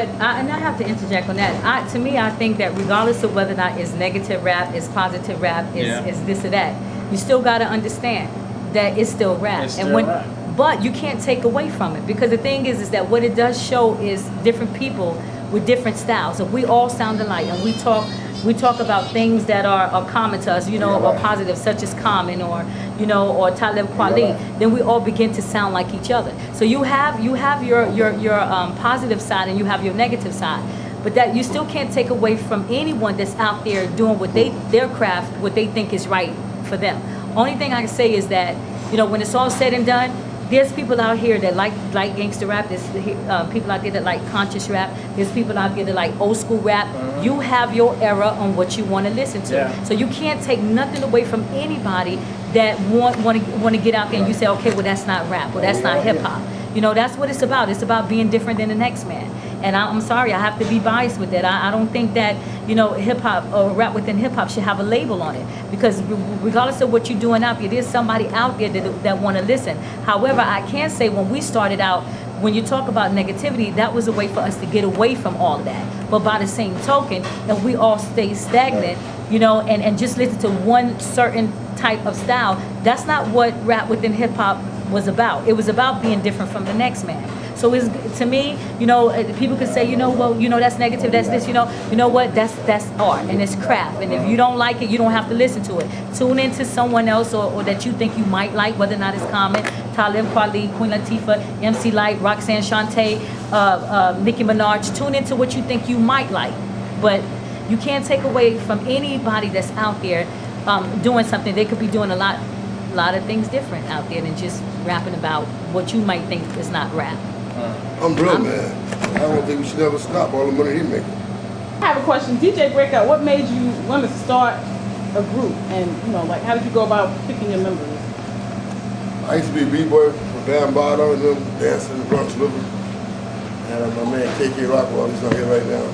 And I have to interject on that. To me, I think that regardless of whether or not it's negative rap, it's positive rap, it's this or that, you still got to understand that it's still rap. It's still rap. But you can't take away from it, because the thing is that what it does show is different people with different styles. If we all sound alike and we talk about things that are common to us, or positive, such as Common or Talib Kweli, then we all begin to sound like each other. So you have your positive side and you have your negative side, but that you still can't take away from anyone that's out there doing their craft, what they think is right for them. Only thing I can say is that, when it's all said and done, there's people out here that like gangster rap. There's people out there that like conscious rap. There's people out there that like old school rap. You have your era on what you want to listen to. Yeah. So you can't take nothing away from anybody that want to get out there and you say, okay, well, that's not rap, well, that's not hip hop. That's what it's about. It's about being different than the next man. And I'm sorry, I have to be biased with that. I don't think that, hip hop or rap within hip hop should have a label on it, because regardless of what you're doing out there, there's somebody out there that want to listen. However, I can say when we started out, when you talk about negativity, that was a way for us to get away from all of that. But by the same token, if we all stay stagnant, and just listen to one certain type of style, that's not what rap within hip hop was about. It was about being different from the next man. So it's, to me, people could say, well, that's negative, that's this, you know what, that's art and it's craft. And if you don't like it, you don't have to listen to it. Tune into someone else or that you think you might like, whether or not it's Common, Talib Kweli, Queen Latifah, MC Light, Roxanne Shante, Nicki Minaj. Tune into what you think you might like. But you can't take away from anybody that's out there doing something. They could be doing a lot of things different out there than just rapping about what you might think is not rap. I'm real, man. I don't think we should ever stop all the money he making. I have a question. DJ Breakout, what made you want to start a group? And, how did you go about picking your members? I used to be a b-boy for Bambaataa and them, dancing in the Bronx River. And my man KK Rockwell, he's not here right now.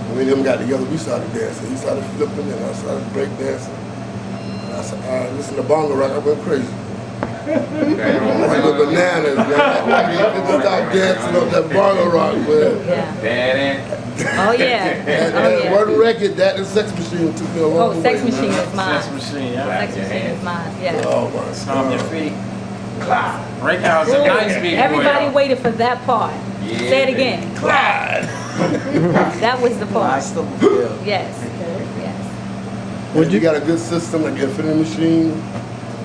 When we and him got together, we started dancing. He started flipping and I started break dancing. And I listened to bongo rock, I went crazy. I went bananas, man. I couldn't stop dancing up that bongo rock, man. Yeah. Oh yeah. And one record, that and Sex Machine took me a long way. Sex Machine is mine. Sex Machine, yeah. Sex Machine is mine, yeah. Oh my Stomp your God. feet. Breakout's a nice big Everybody boy. waited for that part. Yeah, Say it again. Clyde. That was the I part. still feel. Yes. Yes. Would you got a good system like Infinity Machine?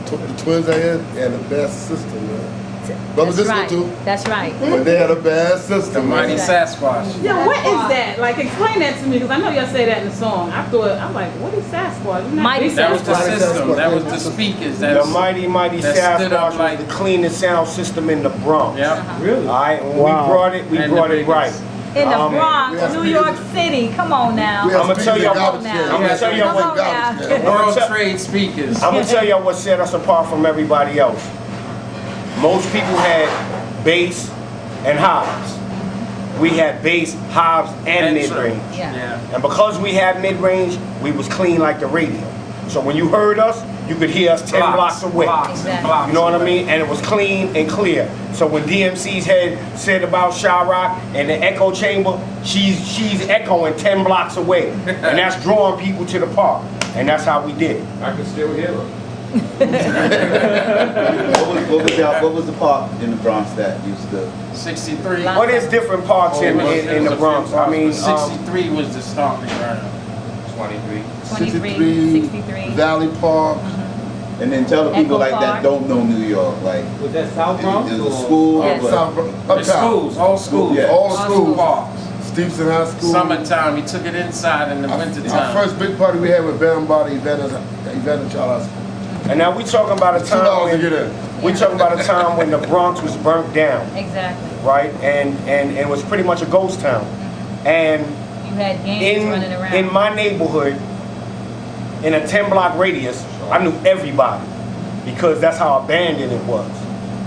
The twins I had the best system, man. Brothers this one too. That's right. But they had a bad The system, Mighty man. Sasquatch. Yeah, what is that? Like, explain that to me, because I know y'all say that in the song. I'm like, what is Sasquatch? Isn't that Mighty big? That was the Mighty system. Sasquatch. That was the speakers. The That's, mighty that stood up Sasquatch like- was the cleanest sound system in the Bronx. yeah. Really? All right, when Wow. we brought it, we And brought the it right. biggest. In the we Bronx, have New speakers. York City. Come on now. We have I'ma tell speakers y'all in what- garbage now. cans. I'ma We have tell y'all speakers in what- garbage cans. World tell- Trade speakers. I'm gonna tell y'all what set us apart from everybody else. Most people had bass and Hobbs. We had bass, Hobbs, and mid-range. Yeah. Yeah. And because we had mid-range, we was clean like the radio. So when you heard us, you could hear us 10 blocks away. Blocks and Exactly. blocks You know what I away. mean? And it was clean and clear. So when DMC's had said about Shyrock and the echo chamber, she's echoing 10 blocks away. And that's drawing people to the park. And that's how we did it. I can still hear them. What was the park in the Bronx that used to? 63. Lot- Well, there's different parks in the Bronx. I mean, 63 was the stomping ground. 23. 23, 63. Valley Park. And then tell the people Echo like Park. that don't know New York, like Was that South Bronx? is it a or- school? Yes. or- South Bronx. The Uptown. schools, all schools. Yeah. All All schools. Parks. Stevenson High School. Summertime, we took it inside in the Our wintertime. first big party we had with Bambaataa event in Child High School. and now we talking about a $2 time to get when, in. we talking about a time when the Bronx was burnt down, Exactly. right? And it was pretty much a ghost town. And You had gangs running around. in my neighborhood, in a 10-block radius, I knew everybody because that's how abandoned it was.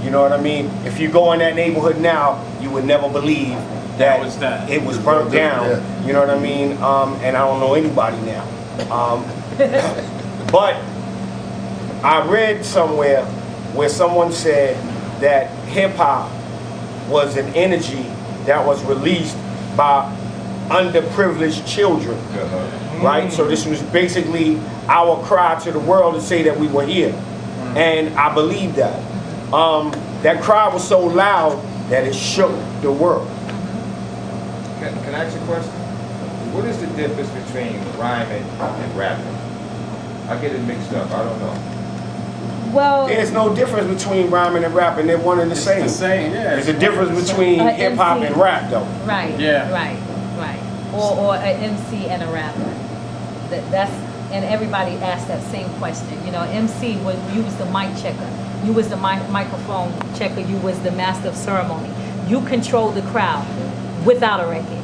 You know what I mean? If you go in that neighborhood now, you would never believe that was that. it was burnt down. Yeah. You know what I mean? And I don't know anybody now. But I read somewhere where someone said that hip hop was an energy that was released by underprivileged children, right? So this was basically our cry to the world to say that we were here. And I believe that. That cry was so loud that it shook the world. Can I ask you a question? What is the difference between rhyming and rapping? I get it mixed up. I don't know. Well, There's no difference between rhyming and rapping. They're one and the It's same. the same, yeah. There's a difference between hip hop MC. and rap, though. right, Yeah. right. Or an MC and a rapper. That's and everybody asks that same question. You know, MC was you was the mic checker, you was the microphone checker, you was the master of ceremony. You controlled the crowd without a record.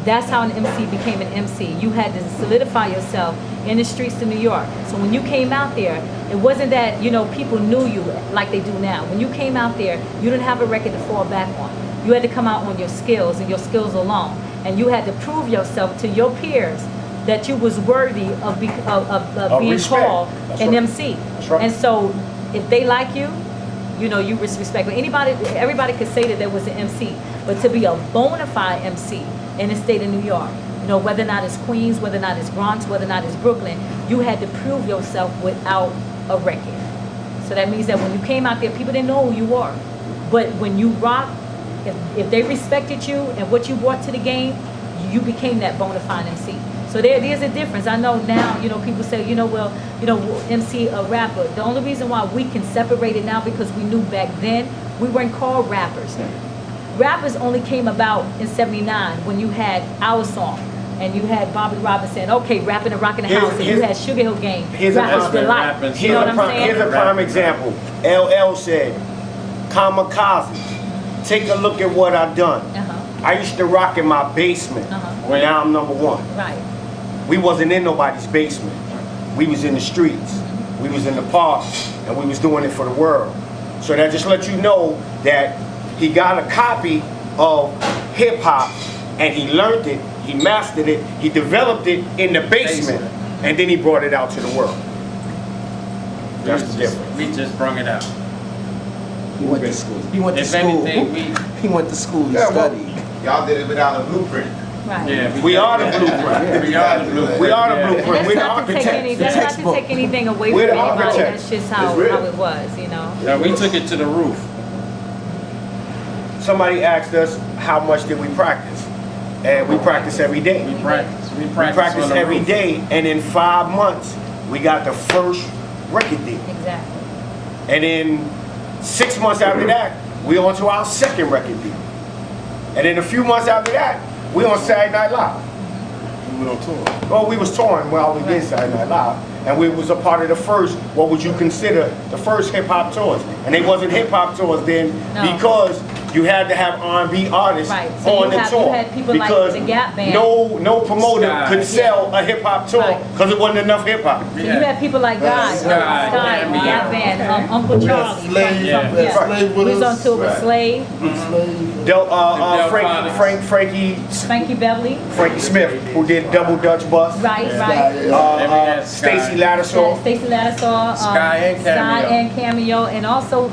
That's how an MC became an MC. You had to solidify yourself in the streets of New York. So when you came out there, it wasn't that, you know, people knew you like they do now. When you came out there, you didn't have a record to fall back on. You had to come out on your skills and your skills alone. And you had to prove yourself to your peers that you was worthy of being respect. called That's an right. MC. That's right. And so if they like you, you know, you respect. But everybody could say that there was an MC. But to be a bona fide MC in the state of New York, you know, whether or not it's Queens, whether or not it's Bronx, whether or not it's Brooklyn, you had to prove yourself without a record. So that means that when you came out there, people didn't know who you were. But when you rocked, if they respected you and what you brought to the game, you became that bona fide MC. So there's a difference. I know now, you know, people say, you know, well, you know, MC a rapper. The only reason why we can separate it now because we knew back then we weren't called rappers. Rappers only came about in '79 when you had Our Song and you had Bobby Robinson, okay, rapping and rocking the house, and you had Sugar Hill Gang, Here's a Rappers prime- Delight. You know what I'm saying? Here's a prime example. LL said, "Kamikaze, take a look at what I've done. Uh-huh. I used to rock in my basement. Uh-huh. Now I'm number one." Right. We wasn't in nobody's basement. We was in the streets. We was in the parks, and we was doing it for the world. So that just lets you know that he got a copy of hip hop, and he learned it, he mastered it, he developed it in the basement, and then he brought it out to the world. That's the difference. We just brung it out. He went to school. He went to If school. anything, He went to school. He Yeah, well- studied. Y'all did it without a blueprint. Right. yeah, We are the blueprint. We are the blueprint. We are the yeah. blueprint. And We're the that's not to take architects. that's not to take anything away We're from the anybody. architects. That's just how it was, you know. Yeah, we took it to the roof. Somebody asked us how much did we practice, and we practice every day. We practice. We We practice, practice on the every roof. day, and in 5 months, we got the first record deal. Exactly. And in 6 months after that, we on to our second record deal. And in a few months after that, we on Saturday Night Live. We went on tour. Well, we was touring while we did Saturday Night Live, and we was a part of the first, what would you consider, the first hip hop tours. And they wasn't hip hop tours then No. because you had to have R&B artists Right. So on you the had- tour. you had people like because the Gap Band. no promoter Sky. could sell a hip hop tour Right. because it wasn't enough hip hop. So you had people like Guy, Sky, Sky, yeah, Gap Band, Uncle We had Charlie. Slave, Yeah. we had Slave with We was on us. tour with Right. Slave, Slave. Frankie Frankie Beverly, Smith, who did Double Dutch Bus. right, Yeah. right. Then we had Sky. Stacy Lattisaw. Stacey Lattisaw, Sky and Cameo. Sky and Cameo, and also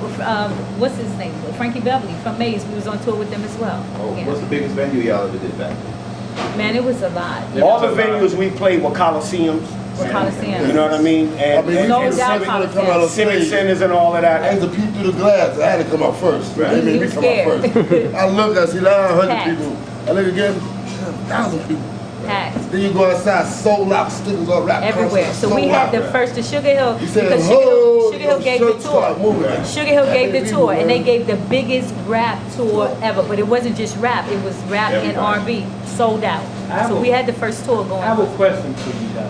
what's his name? Frankie Beverly from Maze. We was on tour with them as well. Oh, Yeah. what's the biggest venue y'all ever did back then? Man, it was a lot. All the venues we played were Coliseums. With Coliseum. You know what I mean? I And, mean, and, No you doubt come out on civic stage. centers and all of I that. had to peep through the glass. I had to come out first. Right. They made You me was come out scared. first. I look, I see 900 Packed. people. I look again, 1,000 people. Packed. Then you go outside, sold out, stickers all wrapped. Everywhere. concerts So we sold had out. the first, the Sugar Hill, You said, because "Ho!" Sugar Hill gave the shirts tour. start moving. Sugar Hill gave the People, tour, and they man. gave the biggest rap tour ever. But it wasn't just rap; it was rap and R&B, sold out. I have So a- we had the first tour going. I have a question for you guys.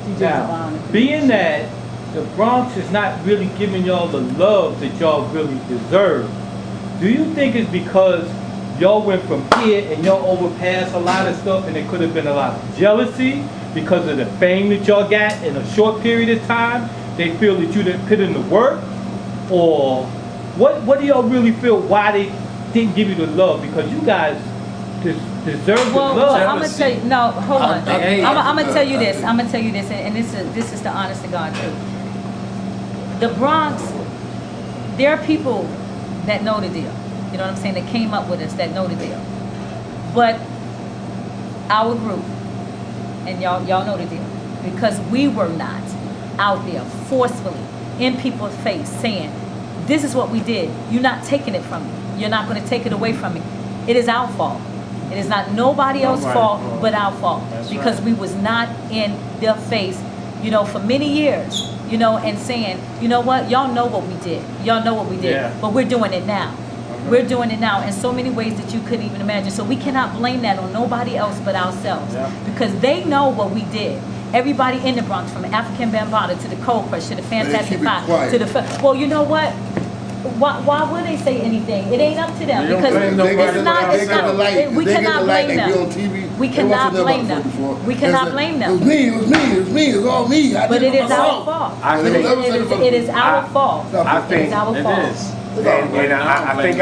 DJ Now, Devon. being that the Bronx is not really giving y'all the love that y'all really deserve, do you think it's because y'all went from here and y'all overpassed a lot of stuff and it could have been a lot of jealousy because of the fame that y'all got in a short period of time? They feel that you didn't put in the work? Or what do y'all really feel why they didn't give you the love? Because you guys deserve the Well, love. I'm gonna tell you. No, hold on. They hate. I'm gonna tell you this. I'm gonna tell you this, and this is the honest to God truth. The Bronx, there are people that know the deal. You know what I'm saying? That came up with us that know the deal. But our group, and y'all know the deal, because we were not out there forcefully in people's face saying, this is what we did. You're not taking it from me. You're not going to take it away from me. It is our fault. It is not nobody else's fault but our fault. That's because right. we was not in their face, for many years, and saying, you know what, y'all know what we did. Y'all know what we did. Yeah. But we're doing it now. We're doing it now in so many ways that you couldn't even imagine. So we cannot blame that on nobody else but ourselves. Yeah. Because they know what we did. Everybody in the Bronx, from African Bambaataa to the Cold Crush to the Fantastic keep it Five quiet. to the well, you know what? Why would they say anything? It ain't up to them You don't because blame nobody. it's not. They get the light. We They get cannot the light. blame They be on them. TV. We They cannot watching them blame up them. before. We They cannot say, blame It them. was me. It was me. It was me. It was all me. I But did it is our myself. fault. I They think- never said it It is our fault. Stop I it. It is think, our It fault. is. and I think